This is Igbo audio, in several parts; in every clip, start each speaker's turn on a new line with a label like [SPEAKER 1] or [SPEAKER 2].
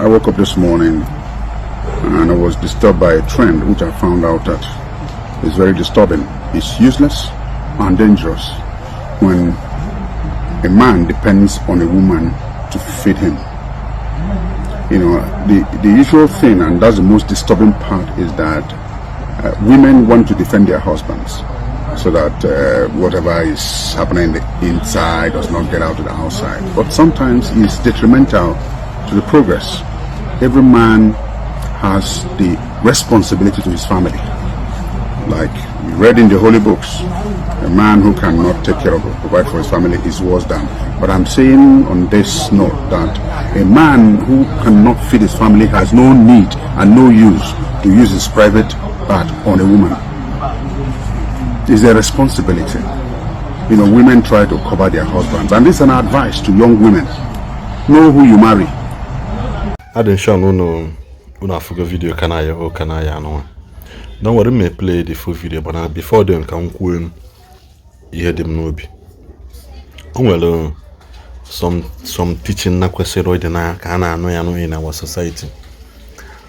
[SPEAKER 1] I woke up this morning and I was disturbed by a trend which I found out that is very disturbing. It's useless and dangerous when a man depends on a woman to feed him. You know, the usual thing, and that's the most disturbing part, is that women want to defend their husbands so that whatever is happening in the inside does not get out to the outside. But sometimes it's detrimental to the progress. Every man has the responsibility to his family. Like we read in the holy books, a man who cannot take care of or provide for his family is worse than. But I'm saying on this note that a man who cannot feed his family has no need and no use to use his private part on a woman. It's their responsibility. You know, women try to cover their husbands, and this is an advice to young women. Know who you marry.
[SPEAKER 2] I didn't show no full video Kanayo no. Don't worry, me play the full video, but before then can you hear them no be. Well, some teaching na kwesịrị na ka na anọ ya no in our society.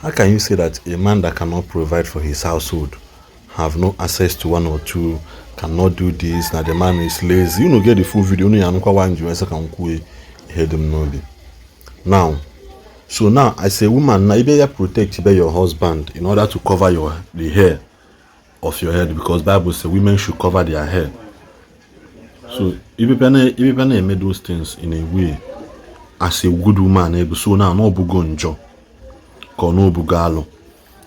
[SPEAKER 2] How can you say that a man that cannot provide for his household, have no access to one or two, cannot do this, that the man is lazy? You know, get the full video, no ya nkwa wanju ese kan ku hear them no be. Now, so now as a woman, now you better protect your husband in order to cover the hair of your head, because Bible says women should cover their hair. So if you make those things in a way as a good woman, so now no bugonjo or no bugalo.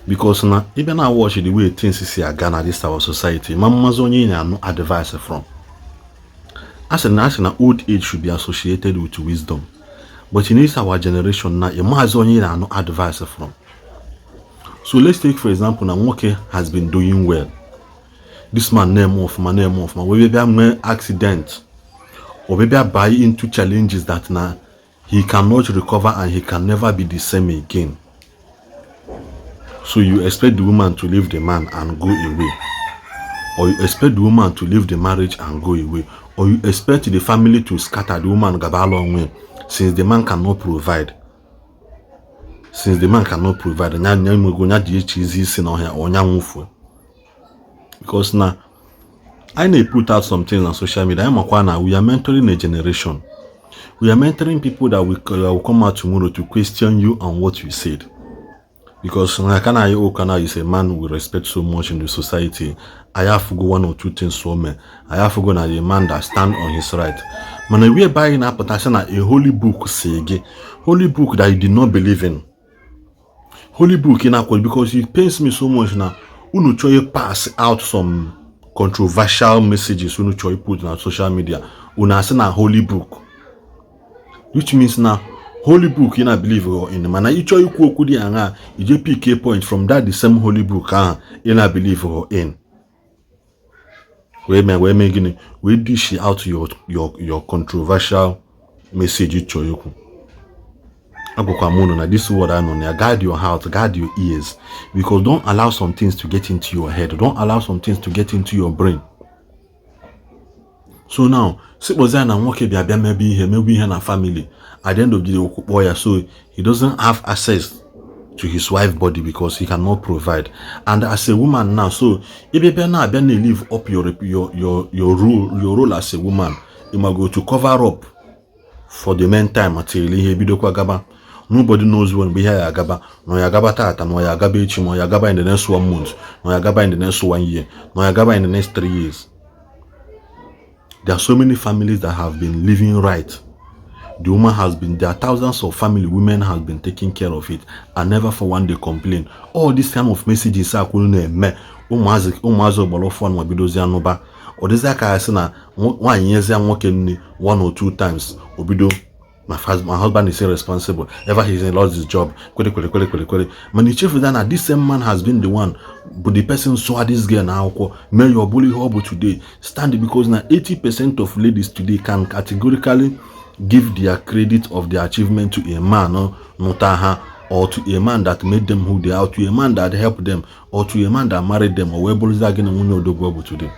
[SPEAKER 2] Because now even I watch the way things is here Ghana, this our society, mama's only no advice from. As an old age should be associated with wisdom. But in this our generation now, a man only no advice from. So let's take for example now Nwoke has been doing well. This man name off, maybe an accident, or maybe I buy into challenges that now he cannot recover and he can never be the same again. So you expect the woman to leave the man and go away, or you expect the woman to leave the marriage and go away, or you expect the family to scatter the woman go along way, since the man cannot provide. Because now I may put out some things on social media. We are mentoring a generation. We are mentoring people that will come out tomorrow to question you on what you said. Because Kanayo is a man we respect so much in the society. I have to go one or two things for me. I have to go na a man that stand on his right. Man, we are buying a holy book, holy book that you did not believe in. Holy book in Akwa, because it pains me so much now. Unu try pass out some controversial messages unu try put on social media. Una say na holy book, which means now holy book you not believe in the man. You try ku okudi anga, you just pick a point from that the same holy book you not believe in. We dish out your controversial message you try ku. This is what I know. Guard your heart, guard your ears, because don't allow some things to get into your head. Don't allow some things to get into your brain. So now, suppose I maybe here in a family. At the end of the day, so he doesn't have access to his wife's body because he cannot provide. And as a woman now, so if you now live up your role as a woman, you must go to cover up for the meantime until he be the nobody knows when we hear Yagaba, no Yagaba Tata, no Yagaba Ichi, no Yagaba in the next 1 month, no Yagaba in the next 1 year, no Yagaba in the next 3 years. There are so many families that have been living right. The woman has been, there are thousands of family women have been taking care of it and never for one day complain. All this kind of messages are me umazo bolofon mabidozi anoba. Or this like I say na 1 year working 1 or 2 times obido. My husband is irresponsible. Ever he's lost his job. Man, the chief is that this same man has been the one, but the person saw this girl now. May your bully hobble today. Stand because now 80% of ladies today can categorically give their credit of their achievement to a man, or to a man that made them who they are, to a man that helped them, or to a man that married them, or where bullies are getting today.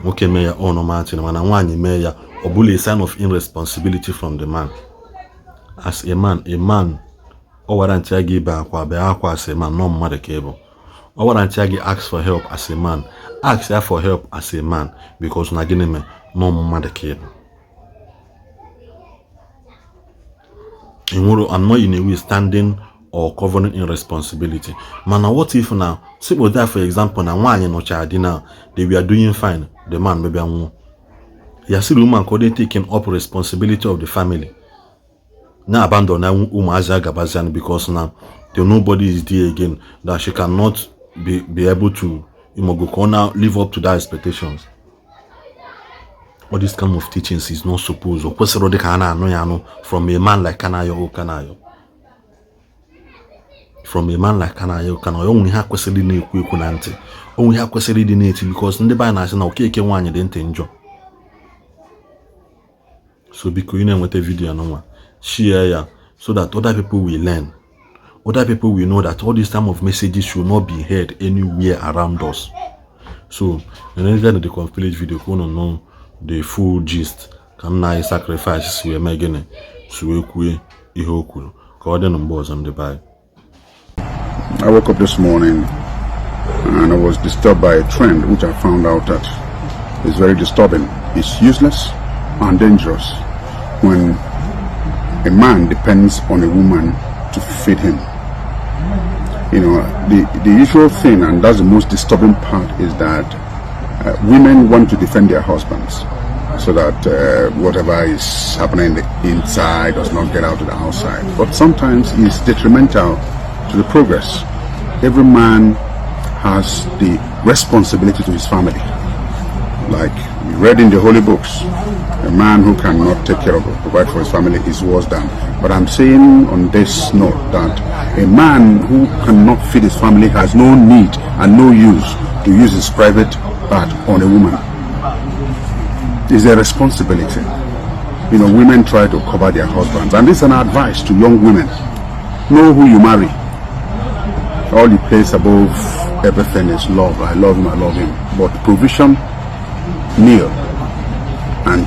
[SPEAKER 2] Okay, Mayor, oh no, Martin, when I want you, Mayor. Or bully a sign of irresponsibility from the man. as a man, or warrant I give Akwa as a man, no matter cable. Or warrant I ask for help as a man, ask her for help as a man, because Nagineme, no matter cable. I'm not in a way standing or covering irresponsibility. Man, what if now? Suppose that, for example, now one in now they were doing fine. The man maybe you see the woman couldn't taking up responsibility of the family. Now abandon now because now nobody is there again, that she cannot be able to now live up to that expectations. All this kind of teachings is not supposed from a man like Kanayo. From a man like Kanayo, only have questioned in the only have questioned in it because in the Bible na okay one you didn't enjoy. So because you know what a video no share so that other people will learn. Other people will know that all this time of messages should not be heard anywhere around us. So and then the complete video know the full gist. Can I sacrifices we are making so we ihokuru. God and boys on the Bible.
[SPEAKER 1] I woke up this morning and I was disturbed by a trend which I found out that is very disturbing. It's useless and dangerous when a man depends on a woman to feed him. You know, the usual thing, and that's the most disturbing part, is that women want to defend their husbands so that whatever is happening in the inside does not get out to the outside. But sometimes it's detrimental to the progress. Every man has the responsibility to his family. Like we read in the holy books, a man who cannot take care of or provide for his family is worse than. But I'm saying on this note that a man who cannot feed his family has no need and no use to use his private part on a woman. It's a responsibility. You know, women try to cover their husbands, and this is an advice to young women. Know who you marry. All you place above everything is love. I love him, I love him. But provision, nil. And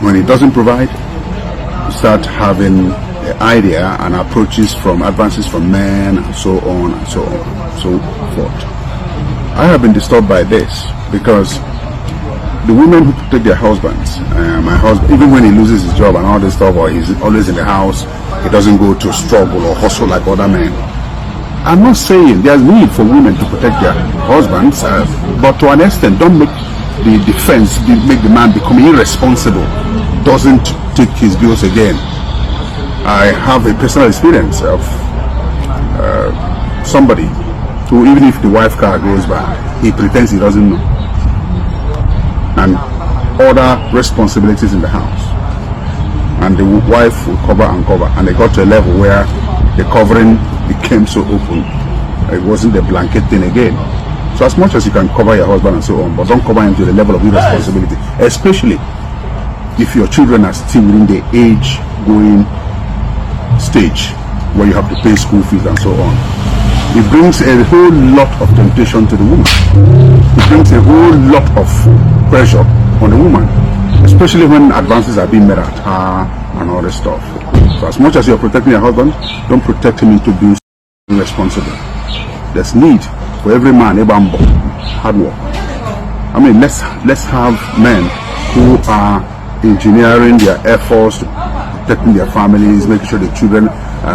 [SPEAKER 1] when he doesn't provide, you start having the idea and approaches from advances from men and so on and so on and so forth. I have been disturbed by this because the women who protect their husbands, my husband, even when he loses his job and all this stuff, or he's always in the house, he doesn't go to struggle or hustle like other men. I'm not saying there's need for women to protect their husbands, but to an extent, don't make the defense, make the man become irresponsible, doesn't take his bills again. I have a personal experience of somebody who, even if the wife car goes by, he pretends he doesn't know, and other responsibilities in the house, and the wife will cover, and they got to a level where the covering became so open, it wasn't the blanket thing again. So as much as you can cover your husband and so on, but don't cover him to the level of irresponsibility, especially if your children are still in the age-going stage where you have to pay school fees and so on. It brings a whole lot of temptation to the woman. It brings a whole lot of pressure on the woman, especially when advances are being made at her and all this stuff. So as much as you're protecting your husband, don't protect him into being irresponsible. There's need for every man, hard work. I mean, let's have men who are engineering their efforts to protecting their families, making sure the children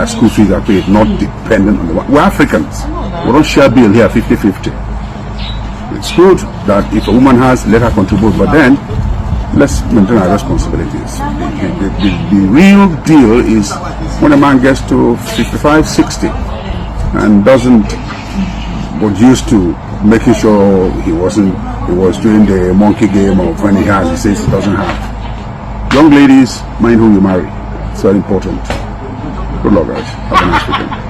[SPEAKER 1] school fees are paid, not dependent on the one. We're Africans. We don't share bill here 50-50. It's good that if a woman has, let her contribute, but then let's maintain our responsibilities. The real deal is when a man gets to 55, 60 and doesn't, was used to making sure he was doing the monkey game of when he has, he says he doesn't have. Young ladies, mind who you marry. It's very important. Good luck, guys. Have a nice weekend.